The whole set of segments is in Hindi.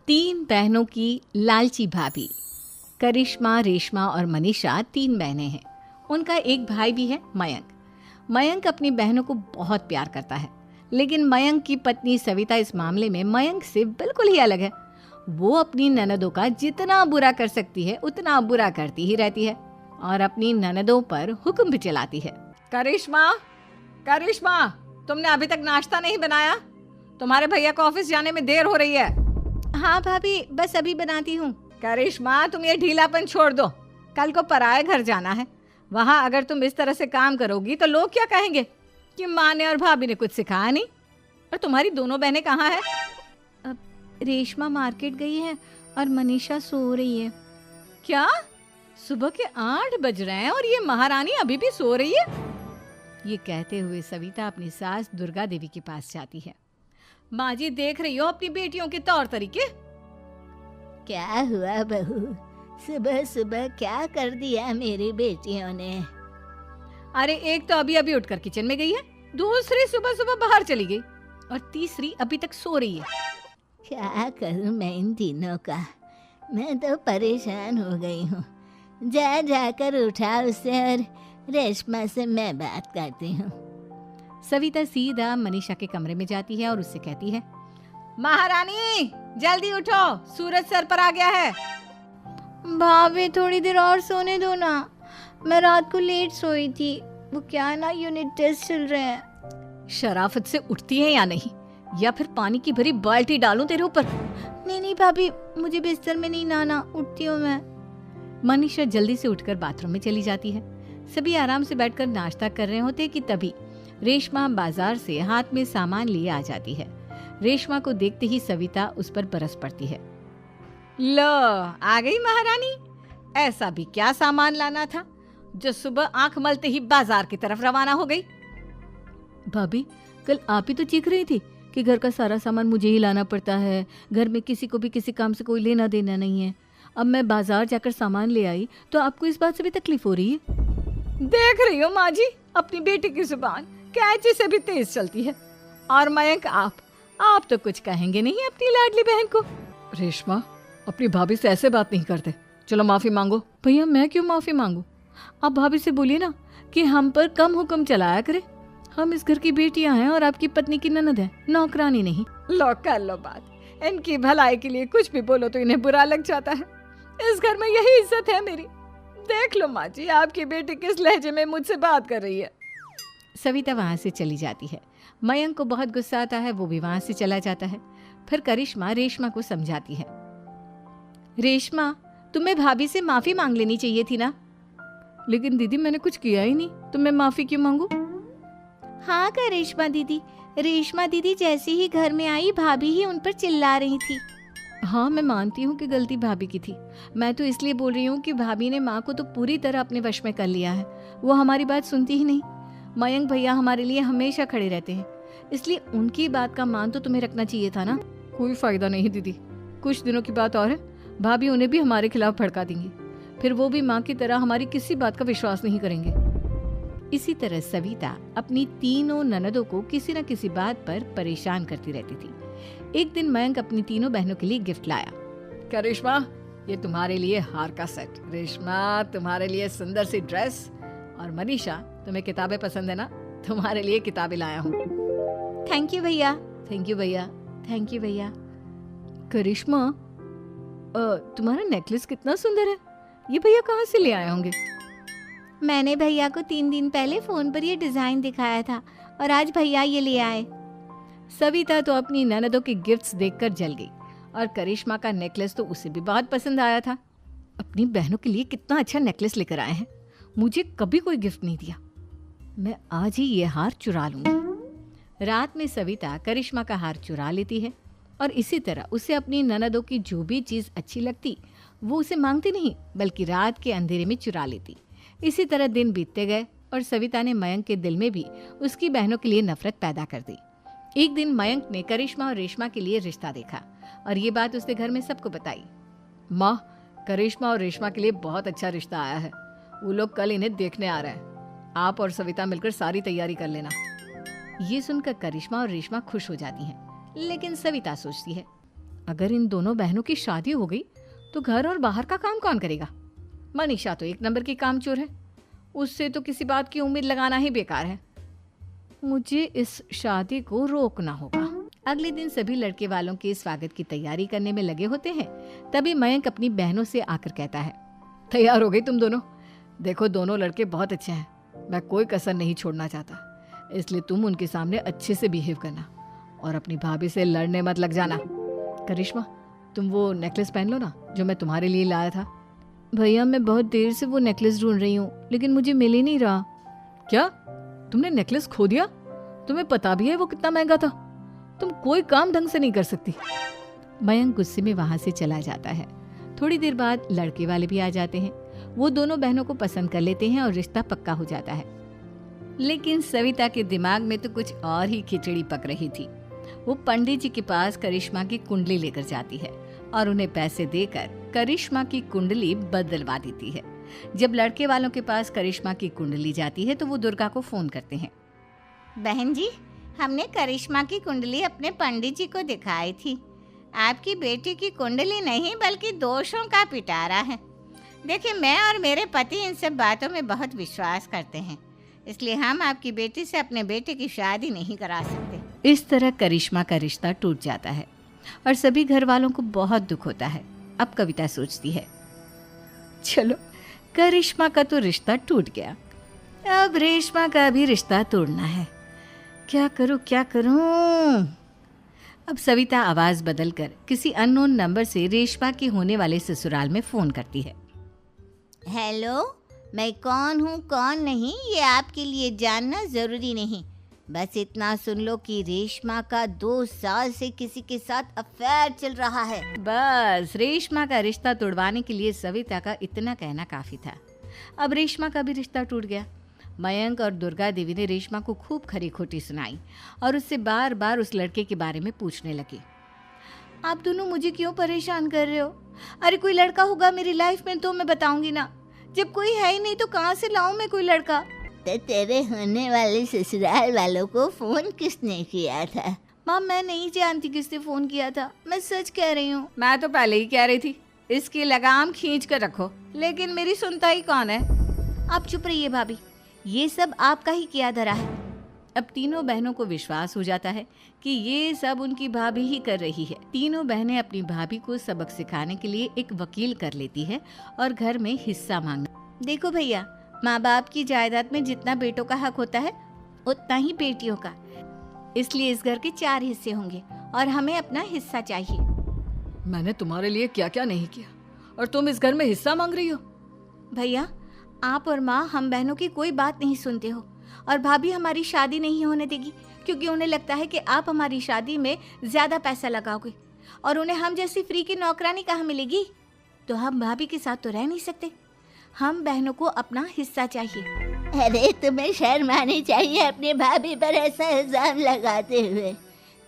तीन बहनों की लालची भाभी। करिश्मा, रेशमा और मनीषा तीन बहनें हैं। उनका एक भाई भी है, मयंक। मयंक अपनी बहनों को बहुत प्यार करता है, लेकिन मयंक की पत्नी सविता इस मामले में मयंक से बिल्कुल ही अलग है। वो अपनी ननदों का जितना बुरा कर सकती है उतना बुरा करती ही रहती है और अपनी ननदों पर हुक्म भी चलाती है। करिश्मा, करिश्मा, तुमने अभी तक नाश्ता नहीं बनाया? तुम्हारे भैया को ऑफिस जाने में देर हो रही है। हाँ भाभी, बस अभी बनाती हूँ। करिश्मा, तुम ये ढीलापन छोड़ दो। कल को पराए घर जाना है। वहाँ अगर तुम इस तरह से काम करोगी तो लोग क्या कहेंगे कि माँ ने और भाभी ने कुछ सिखाया नहीं। और तुम्हारी दोनों बहनें कहाँ हैं? अब रेशमा मार्केट गई है और मनीषा सो रही है। क्या? सुबह के 8 बज रहे हैं और ये महारानी अभी भी सो रही है? ये कहते हुए सविता अपनी सास दुर्गा देवी के पास जाती है। माँ जी, देख रही हो अपनी बेटियों के तौर तरीके? क्या हुआ बहू, सुबह सुबह क्या कर दिया मेरी बेटियों ने? अरे एक तो अभी अभी उठकर किचन में गई है, दूसरी सुबह सुबह बाहर चली गई और तीसरी अभी तक सो रही है। क्या करूं मैं इन तीनों का, मैं तो परेशान हो गई हूँ। जा जाकर उठा उसे और रेशमा से मैं बात करती हूँ। सविता सीधा मनीषा के कमरे में जाती है और उससे कहती है, महारानी जल्दी उठो, सूरज सर पर आ गया है। भाभी थोड़ी देर और सोने दो ना, मैं रात को लेट सोई थी। वो क्या ना, यूनिट टेस्ट चल रहे हैं। शराफत से उठती है या नहीं, या फिर पानी की भरी बाल्टी डालूं तेरे ऊपर? नहीं भाभी, मुझे बिस्तर में नहीं नहाना, उठती हूँ मैं। मनीषा जल्दी से उठकर बाथरूम में चली जाती है। सभी आराम से बैठकर नाश्ता कर रहे होते कि तभी रेशमा बाजार से हाथ में सामान लिए आ जाती है। रेशमा को देखते ही सविता उस पर बरस पड़ती है। लो, आ गई महारानी। ऐसा भी क्या सामान लाना था जो सुबह आंख मलते ही बाजार की तरफ रवाना हो गई? भाभी, कल आप ही तो चीख रही थी कि घर का सारा सामान मुझे ही लाना पड़ता है, घर में किसी को भी किसी काम से कोई लेना देना नहीं है। अब मैं बाजार जाकर सामान ले आई तो आपको इस बात से भी तकलीफ हो रही है? देख रही हो माँ जी, अपनी बेटी की जुबान कैंची से भी तेज चलती है। और मयंक, आप तो कुछ कहेंगे नहीं अपनी लाडली बहन को। रेशमा, अपनी भाभी से ऐसे बात नहीं करते। चलो माफी मांगो। भैया, मैं क्यों माफी मांगू? आप भाभी से बोलिए ना कि हम पर कम हुक्म चलाया करे। हम इस घर की बेटियां हैं और आपकी पत्नी की ननद है, नौकरानी नहीं। लो कर लो बात। इनकी भलाई के लिए कुछ भी बोलो तो इन्हें बुरा लग जाता है। इस घर में यही इज्जत है मेरी। देख लो माँ जी, आपकी बेटी किस लहजे में मुझसे बात कर रही है। सविता वहां से चली जाती है। मयंक को बहुत गुस्सा आता है, वो भी वहां से चला जाता है। फिर करिश्मा रेशमा को समझाती है। रेशमा, तुम्हें भाभी से माफी मांग लेनी चाहिए थी ना। लेकिन दीदी, मैंने कुछ किया ही नहीं, तो मैं माफी क्यों मांगू? हाँ करिश्मा दीदी, रेशमा दीदी जैसे ही घर में आई भाभी ही उन पर चिल्ला रही थी। हाँ, मैं मानती हूँ कि गलती भाभी की थी। मैं तो इसलिए बोल रही हूँ कि भाभी ने माँ को तो पूरी तरह अपने वश में कर लिया है। वो हमारी बात सुनती ही नहीं। मयंक भैया हमारे लिए हमेशा खड़े रहते हैं, इसलिए उनकी बात का मान तो तुम्हें रखना चाहिए था ना। कोई फायदा नहीं दीदी, कुछ दिनों की बात और है, भाभी उन्हें भी हमारे खिलाफ भड़का देंगी। फिर वो भी माँ की तरह हमारी किसी बात का विश्वास नहीं करेंगे। इसी तरह सविता अपनी तीनों ननदों को किसी न किसी बात पर परेशान करती रहती थी। एक दिन मयंक अपनी तीनों बहनों के लिए गिफ्ट लाया। क्या रेशमा, ये तुम्हारे लिए हार का सेट। रेशमा, तुम्हारे लिए सुंदर सी ड्रेस। और मनीषा, तुम्हें किताबें पसंद है ना, तुम्हारे लिए किताबें लाया हूँ। थैंक यू भैया। थैंक यू भैया। थैंक यू भैया। करिश्मा, तुम्हारा नेकलेस कितना सुंदर है। ये भैया कहाँ से ले आए होंगे? मैंने भैया को 3 दिन पहले फोन पर ये डिजाइन दिखाया था और आज भैया ये ले आए। सविता तो अपनी ननदों के गिफ्ट्स देखकर जल गई और करिश्मा का नेकलेस तो उसे भी बहुत पसंद आया था। अपनी बहनों के लिए कितना अच्छा नेकलेस लेकर आए हैं, मुझे कभी कोई गिफ्ट नहीं दिया। मैं आज ही ये हार चुरा लूंगी। रात में सविता करिश्मा का हार चुरा लेती है और इसी तरह उसे अपनी ननदों की जो भी चीज़ अच्छी लगती वो उसे मांगती नहीं, बल्कि रात के अंधेरे में चुरा लेती। इसी तरह दिन बीतते गए और सविता ने मयंक के दिल में भी उसकी बहनों के लिए नफरत पैदा कर दी। एक दिन मयंक ने करिश्मा और रेशमा के लिए रिश्ता देखा और ये बात उसने घर में सबको बताई। माँ, करिश्मा और रेशमा के लिए बहुत अच्छा रिश्ता आया है। वो लोग कल इन्हें देखने आ रहे हैं। आप और सविता मिलकर सारी तैयारी कर लेना। ये सुनकर करिश्मा और रेशमा खुश हो जाती हैं, लेकिन सविता सोचती है, अगर इन दोनों बहनों की शादी हो गई तो घर और बाहर का काम कौन करेगा? मनीषा तो एक नंबर की कामचोर है, उससे तो किसी बात की उम्मीद लगाना ही बेकार है। मुझे इस शादी को रोकना होगा। अगले दिन सभी लड़के वालों के स्वागत की तैयारी करने में लगे होते हैं। तभी मयंक अपनी बहनों से आकर कहता है, तैयार हो गई तुम दोनों? देखो दोनों लड़के बहुत अच्छे हैं, मैं कोई कसर नहीं छोड़ना चाहता, इसलिए तुम उनके सामने अच्छे से बिहेव करना और अपनी भाभी से लड़ने मत लग जाना। करिश्मा, तुम वो नेकलेस पहन लो ना जो मैं तुम्हारे लिए लाया था। भैया मैं बहुत देर से वो नेकलेस ढूंढ रही हूँ, लेकिन मुझे मिल ही नहीं रहा। क्या तुमने नेकलेस खो दिया? तुम्हें पता भी है वो कितना महंगा था? तुम कोई काम ढंग से नहीं कर सकती। मयंक गुस्से में वहां से चला जाता है। थोड़ी देर बाद लड़के वाले भी आ जाते हैं। वो दोनों बहनों को पसंद कर लेते हैं और रिश्ता पक्का हो जाता है। लेकिन सविता के दिमाग में तो कुछ और ही खिचड़ी पक रही थी। वो पंडित जी के पास करिश्मा की कुंडली लेकर जाती है और उन्हें पैसे देकर करिश्मा की कुंडली बदलवा देती है। जब लड़के वालों के पास करिश्मा की कुंडली जाती है तो वो दुर्गा को फोन करते हैं। बहन जी, हमने करिश्मा की कुंडली अपने पंडित जी को दिखाई थी। आपकी बेटी की कुंडली नहीं बल्कि दोषों का पिटारा है। देखिए, मैं और मेरे पति इन सब बातों में बहुत विश्वास करते हैं, इसलिए हम आपकी बेटी से अपने बेटे की शादी नहीं करा सकते। इस तरह करिश्मा का रिश्ता टूट जाता है और सभी घर वालों को बहुत दुख होता है। अब कविता सोचती है, चलो करिश्मा का तो रिश्ता टूट गया, अब रेशमा का भी रिश्ता तोड़ना है। क्या करूं? अब सविता आवाज बदलकर किसी अननोन नंबर से रेशमा के होने वाले ससुराल में फोन करती है। हेलो, मैं कौन हूँ कौन नहीं ये आपके लिए जानना ज़रूरी नहीं। बस इतना सुन लो कि रेशमा का 2 साल से किसी के साथ अफेयर चल रहा है। बस रेशमा का रिश्ता तोड़वाने के लिए सविता का इतना कहना काफी था। अब रेशमा का भी रिश्ता टूट गया। मयंक और दुर्गा देवी ने रेशमा को खूब खरी खोटी सुनाई और उससे बार बार उस लड़के के बारे में पूछने लगी। आप दोनों मुझे क्यों परेशान कर रहे हो? अरे कोई लड़का होगा मेरी लाइफ में तो मैं बताऊंगी ना, जब कोई है ही नहीं तो कहाँ से लाऊं मैं कोई लड़का? तो तेरे होने वाले ससुराल वालों को फोन किसने किया था? माँ मैं नहीं जानती किसने फोन किया था, मैं सच कह रही हूँ। मैं तो पहले ही कह रही थी इसकी लगाम खींच कर रखो, लेकिन मेरी सुनता ही कौन है। आप चुप रहिए भाभी, ये सब आपका ही किया धरा है। अब तीनों बहनों को विश्वास हो जाता है कि ये सब उनकी भाभी ही कर रही है। तीनों बहनें अपनी भाभी को सबक सिखाने के लिए एक वकील कर लेती है और घर में हिस्सा मांगना। देखो भैया, माँ बाप की जायदाद में जितना बेटों का हक होता है उतना ही बेटियों का, इसलिए इस घर के 4 हिस्से होंगे और हमें अपना हिस्सा चाहिए। मैंने तुम्हारे लिए क्या क्या नहीं किया और तुम इस घर में हिस्सा मांग रही हो? भैया, आप और माँ हम बहनों की कोई बात नहीं सुनते हो और भाभी हमारी शादी नहीं होने देगी क्योंकि उन्हें लगता है कि आप हमारी शादी में ज्यादा पैसा लगाओगे और उन्हें हम जैसी फ्री की नौकरानी कहाँ मिलेगी। तो हम भाभी के साथ तो रह नहीं सकते, हम बहनों को अपना हिस्सा चाहिए। अरे तुम्हें शर्म आनी चाहिए अपने भाभी पर ऐसा इल्जाम लगाते हुए।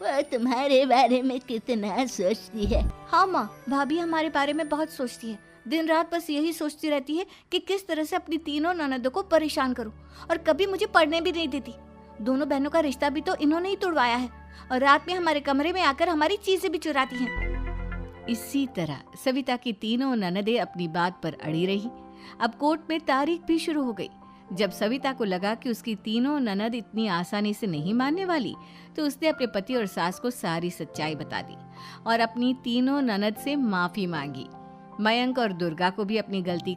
वो तुम्हारे बारे में कितना सोचती है। हाँ माँ, भाभी हमारे बारे में बहुत सोचती है, दिन रात बस यही सोचती रहती है कि किस तरह से अपनी तीनों ननदों को परेशान करूं और कभी मुझे पढ़ने भी नहीं देती। दोनों बहनों का रिश्ता भी तो इन्होंने ही तोड़वाया है और रात में हमारे कमरे में आकर हमारी चीजें भी चुराती हैं। इसी तरह सविता की तीनों ननदें अपनी बात पर अड़ी रही। अब कोर्ट में तारीख भी शुरू हो गई। जब सविता को लगा कि उसकी तीनों ननद इतनी आसानी से नहीं मानने वाली, तो उसने अपने पति और सास को सारी सच्चाई बता दी और अपनी तीनों ननद से माफी मांगी। मयंक और दुर्गा को भी अपनी गलती